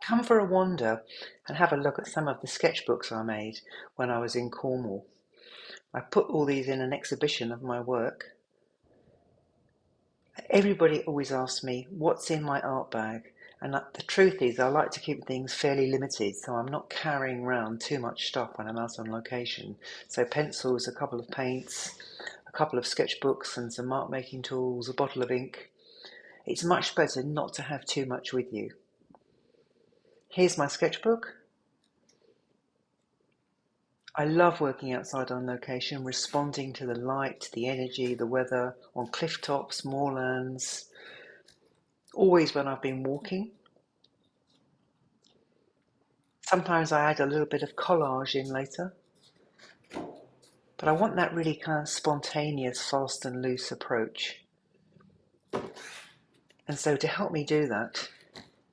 Come for a wander and have a look at some of the sketchbooks I made when I was in Cornwall. I put all these in an exhibition of my work. Everybody always asks me what's in my art bag, and the truth is I like to keep things fairly limited, so I'm not carrying around too much stuff when I'm out on location. So pencils, a couple of paints, a couple of sketchbooks and some mark making tools, a bottle of ink. It's much better not to have too much with you. Here's my sketchbook. I love working outside on location, responding to the light, the energy, the weather, on cliff tops, moorlands, always when I've been walking. Sometimes I add a little bit of collage in later, but I want that really kind of spontaneous, fast and loose approach. And so to help me do that,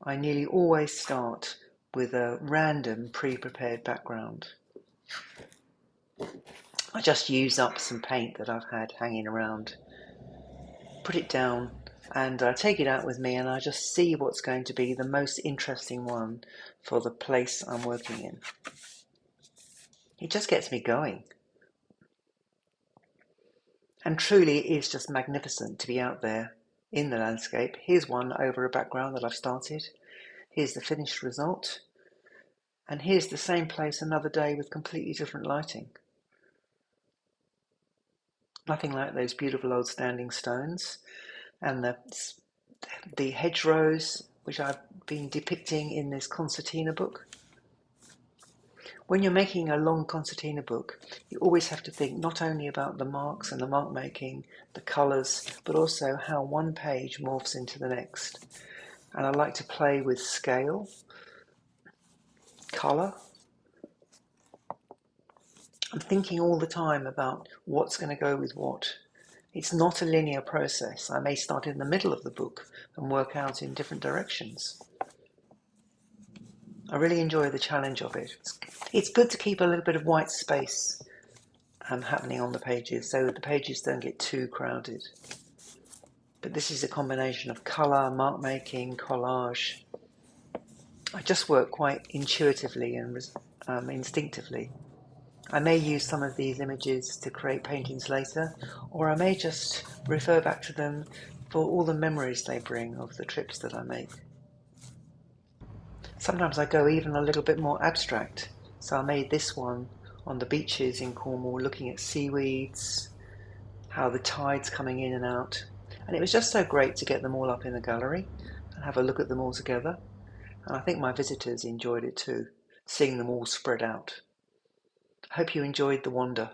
I nearly always start with a random pre-prepared background. I just use up some paint that I've had hanging around, put it down, and I take it out with me and I just see what's going to be the most interesting one for the place I'm working in. It just gets me going. And truly it is just magnificent to be out there in the landscape. Here's one over a background that I've started. Here's the finished result. And here's the same place another day with completely different lighting. Nothing like those beautiful old standing stones and the hedgerows which I've been depicting in this Concertina book. When you're making a long concertina book, you always have to think not only about the marks and the mark making, the colours, but also how one page morphs into the next. And I like to play with scale, colour. I'm thinking all the time about what's going to go with what. It's not a linear process. I may start in the middle of the book and work out in different directions. I really enjoy the challenge of it. It's good to keep a little bit of white space happening on the pages so that the pages don't get too crowded. But this is a combination of colour, mark making, collage. I just work quite intuitively and instinctively. I may use some of these images to create paintings later, or I may just refer back to them for all the memories they bring of the trips that I make. Sometimes I go even a little bit more abstract. So I made this one on the beaches in Cornwall, looking at seaweeds, how the tide's coming in and out. And it was just so great to get them all up in the gallery and have a look at them all together. And I think my visitors enjoyed it too, seeing them all spread out. I hope you enjoyed the wander.